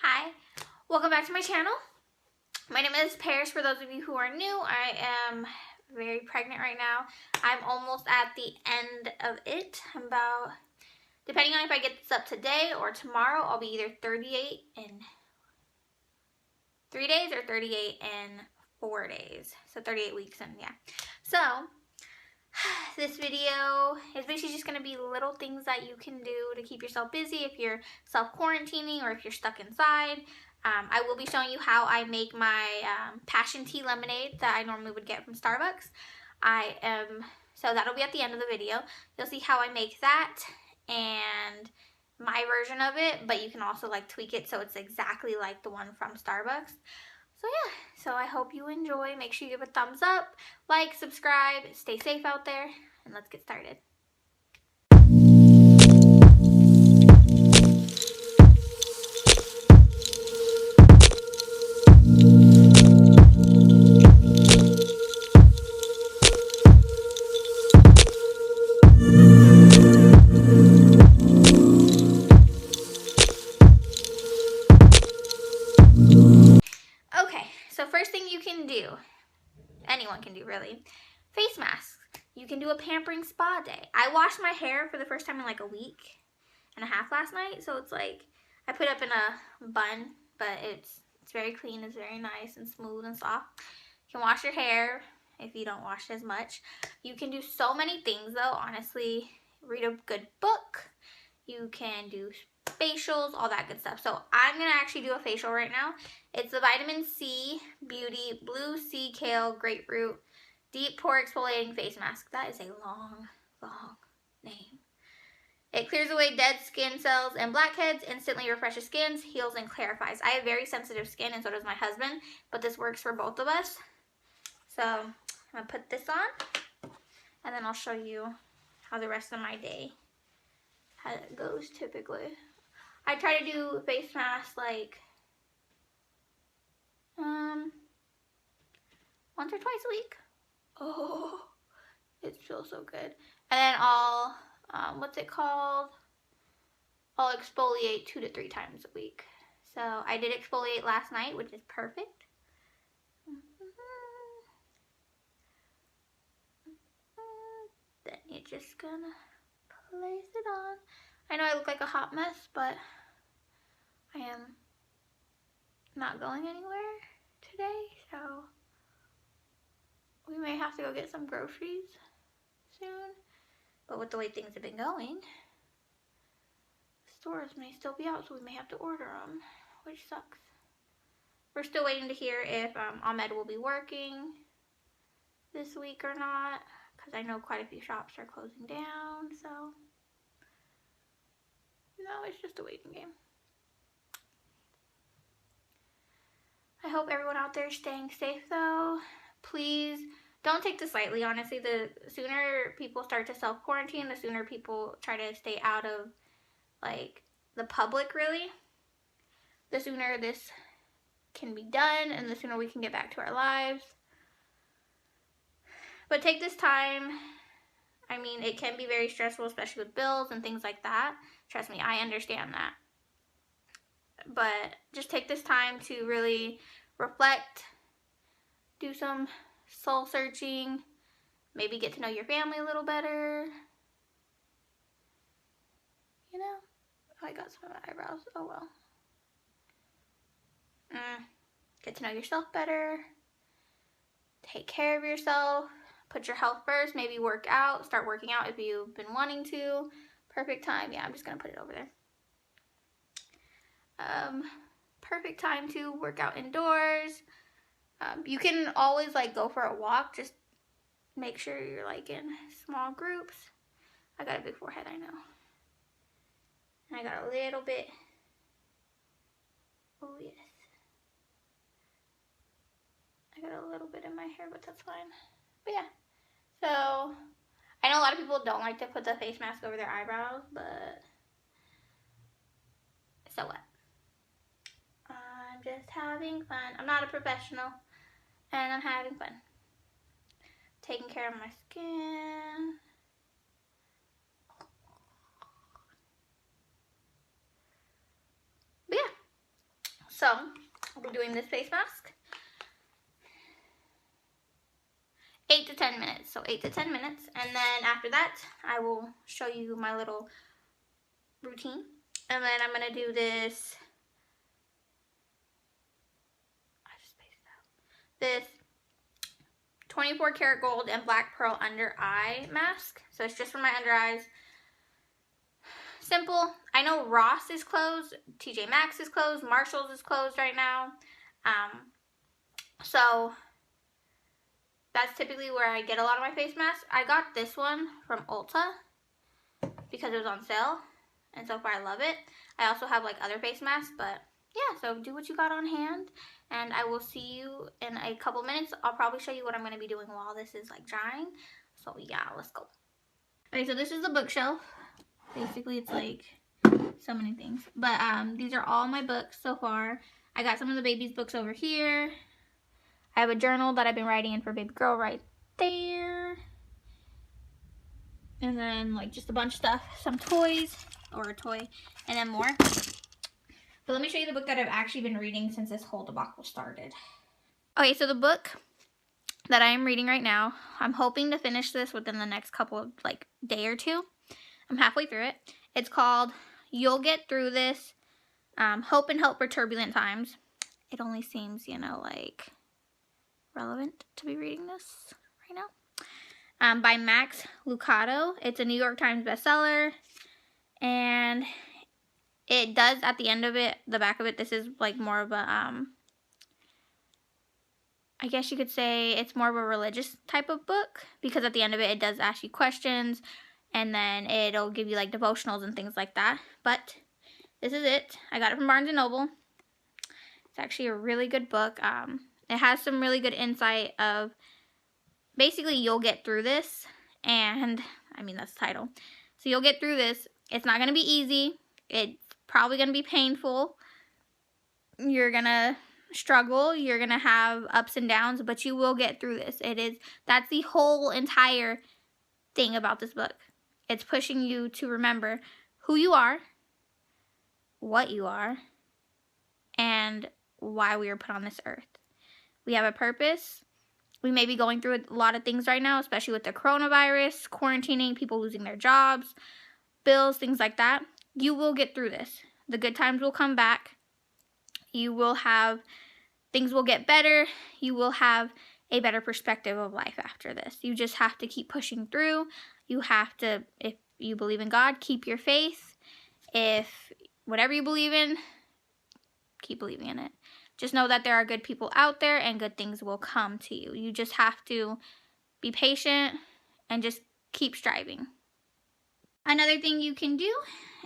Hi, welcome back to my channel. My name is Paris. For those of you who are new, I am very pregnant right now. I'm almost at the end of it. I'm about, depending on if I get this up today or tomorrow, I'll be either 38 in 3 days or 38 in 4 days. So 38 weeks and yeah. So this video is basically just going to be little things that you can do to keep yourself busy if you're self-quarantining or if you're stuck inside. I will be showing you how I make my passion tea lemonade that I normally would get from Starbucks. So that'll be at the end of the video. You'll see how I make that and my version of it, but you can also like tweak it so it's exactly like the one from Starbucks. So yeah, so I hope you enjoy. Make sure you give a thumbs up, like, subscribe, stay safe out there, and let's get started. Okay, so first thing you can do, anyone can do really, face masks. You can do a pampering spa day. I washed my hair for the first time in like a week and a half last night, so it's like I put it up in a bun, but it's very clean, it's very nice and smooth and soft. You can wash your hair if you don't wash as much. You can do so many things though, honestly. Read a good book. You can do facials, all that good stuff. So I'm gonna actually do a facial right now. It's the Vitamin C Beauty Blue Sea Kale Grapefruit Deep Pore Exfoliating Face Mask. That is a long name. It clears away dead skin cells and blackheads, instantly refreshes skin, heals and clarifies. I have very sensitive skin and so does my husband, but this works for both of us. So I'm gonna put this on and then I'll show you how the rest of my day how it goes typically. I try to do face masks like once or twice a week. Oh, it feels so good. And then I'll, what's it called? I'll exfoliate 2 to 3 times a week. So I did exfoliate last night, which is perfect. Then you're just gonna place it on. I know I look like a hot mess, but I am not going anywhere today, so we may have to go get some groceries soon. But with the way things have been going, stores may still be out, so we may have to order them, which sucks. We're still waiting to hear if Ahmed will be working this week or not, because I know quite a few shops are closing down, so no, it's just a waiting game. I hope everyone out there is staying safe though. Please don't take this lightly, honestly. The sooner people start to self-quarantine, the sooner people try to stay out of like the public really, the sooner this can be done and the sooner we can get back to our lives. But take this time. I mean, it can be very stressful, especially with bills and things like that. Trust me, I understand that. But just take this time to really reflect, do some soul searching, maybe get to know your family a little better. You know? Oh, I got some of my eyebrows. Oh well. Get to know yourself better. Take care of yourself. Put your health first. Maybe work out. Start working out if you've been wanting to. Perfect time. Yeah, I'm just going to put it over there. Perfect time to work out indoors. You can always like go for a walk. Just make sure you're like in small groups. I got a big forehead, I know. And I got a little bit. Oh yes. I got a little bit in my hair, but that's fine. But yeah. So I know a lot of people don't like to put the face mask over their eyebrows, but so what? I'm just having fun. I'm not a professional, and I'm having fun. Taking care of my skin. But yeah, So I'll be doing this face mask 8 to 10 minutes. So 8 to 10 minutes. And then after that, I will show you my little routine. And then I'm going to do this, this 24 karat gold and black pearl under eye mask. So it's just for my under eyes. Simple. I know Ross is closed, TJ Maxx is closed, Marshall's is closed right now. So that's typically where I get a lot of my face masks. I got this one from Ulta because it was on sale, and so far I love it. I also have like other face masks, but yeah, so do what you got on hand, and I will see you in a couple minutes. I'll probably show you what I'm going to be doing while this is like drying. So yeah, let's go. Okay, so this is the bookshelf. Basically, it's like so many things, but these are all my books so far. I got some of the baby's books over here. I have a journal that I've been writing in for baby girl right there. And then like just a bunch of stuff, some toys, or a toy, and then more. But let me show you the book that I've actually been reading since this whole debacle started. Okay, so the book that I am reading right now, I'm hoping to finish this within the next couple of like day or two. I'm halfway through it. It's called You'll Get Through This, Hope and Help for Turbulent Times. It only seems, you know, like relevant to be reading this right now. By Max Lucado. It's a New York Times bestseller, and it does at the end of it, the back of it, this is like more of a I guess you could say it's more of a religious type of book, because at the end of it, it does ask you questions, and then it'll give you like devotionals and things like that. But this is it. I got it from Barnes & Noble. It's actually a really good book. It has some really good insight of basically you'll get through this, and I mean that's the title. So you'll get through this. It's not going to be easy. It's probably going to be painful. You're going to struggle. You're going to have ups and downs, but you will get through this. That's the whole entire thing about this book. It's pushing you to remember who you are, what you are, and why we were put on this earth. We have a purpose. We may be going through a lot of things right now, especially with the coronavirus, quarantining, people losing their jobs, bills, things like that. You will get through this. The good times will come back. Things will get better. You will have a better perspective of life after this. You just have to keep pushing through. You have to, if you believe in God, keep your faith. If whatever you believe in, keep believing in it. Just know that there are good people out there and good things will come to you. You just have to be patient and just keep striving. Another thing you can do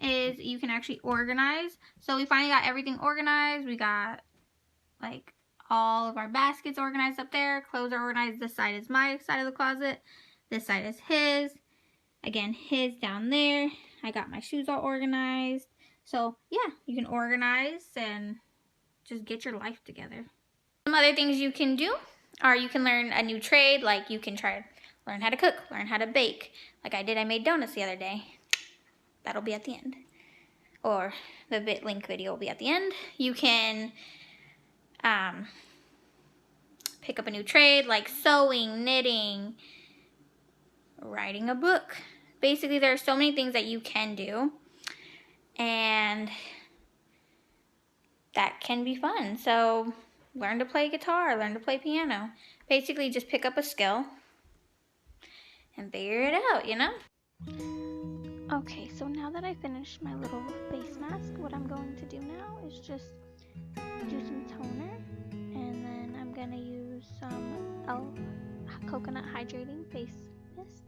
is you can actually organize. So we finally got everything organized. We got like all of our baskets organized up there. Clothes are organized. This side is my side of the closet. This side is his. Again, his down there. I got my shoes all organized. So yeah, you can organize and just get your life together. Some other things you can do are you can learn a new trade. Like you can learn how to cook, learn how to bake. Like I did, I made donuts the other day. That'll be at the end. Or the link video will be at the end. You can pick up a new trade like sewing, knitting, writing a book. Basically, there are so many things that you can do, and that can be fun. So learn to play guitar, learn to play piano. Basically, just pick up a skill and figure it out, you know? Okay, so now that I finished my little face mask, what I'm going to do now is just do some toner, and then I'm going to use some coconut hydrating face mist.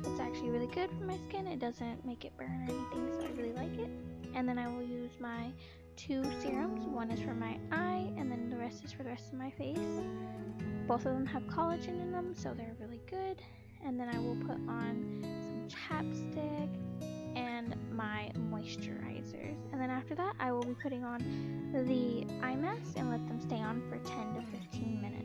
It's actually really good for my skin. It doesn't make it burn or anything, so I really like it. And then I will use my 2 serums. One is for my eye, and then the rest is for the rest of my face. Both of them have collagen in them, so they're really good. And then I will put on some chapstick and my moisturizers. And then after that, I will be putting on the eye mask and let them stay on for 10 to 15 minutes.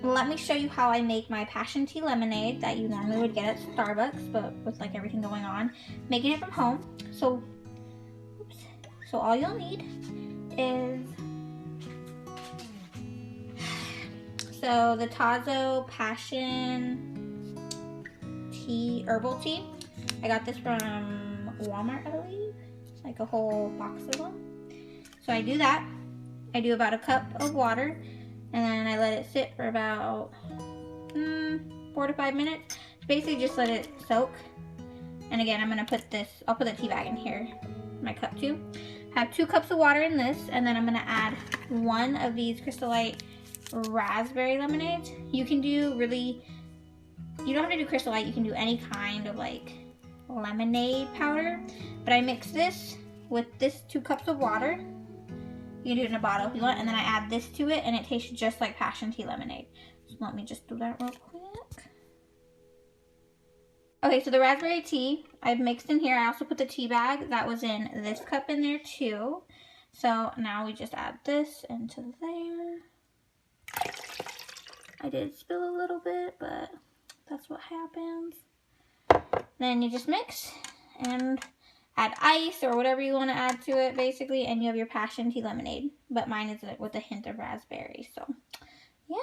let me show you how I make my passion tea lemonade that you normally would get at Starbucks, but with like everything going on. Making it from home. So all you'll need is the Tazo Passion Tea, herbal tea. I got this from Walmart, I believe. Like a whole box of them. So I do that. I do about a cup of water, and then I let it sit for about 4 to 5 minutes. Basically just let it soak. And again, I'm gonna put this, I'll put the tea bag in here, my cup too. I have 2 cups of water in this, and then I'm gonna add 1 of these Crystal Light raspberry lemonades. You can do you don't have to do Crystal Light, you can do any kind of like lemonade powder. But I mix this with this 2 cups of water. You can do it in a bottle if you want, and then I add this to it, and it tastes just like passion tea lemonade. So let me just do that real quick. Okay, so the raspberry tea I've mixed in here. I also put the tea bag that was in this cup in there too. So now we just add this into there. I did spill a little bit, but that's what happens. Then you just mix and add ice or whatever you want to add to it, basically, and you have your passion tea lemonade. But mine is with a hint of raspberry, so yeah.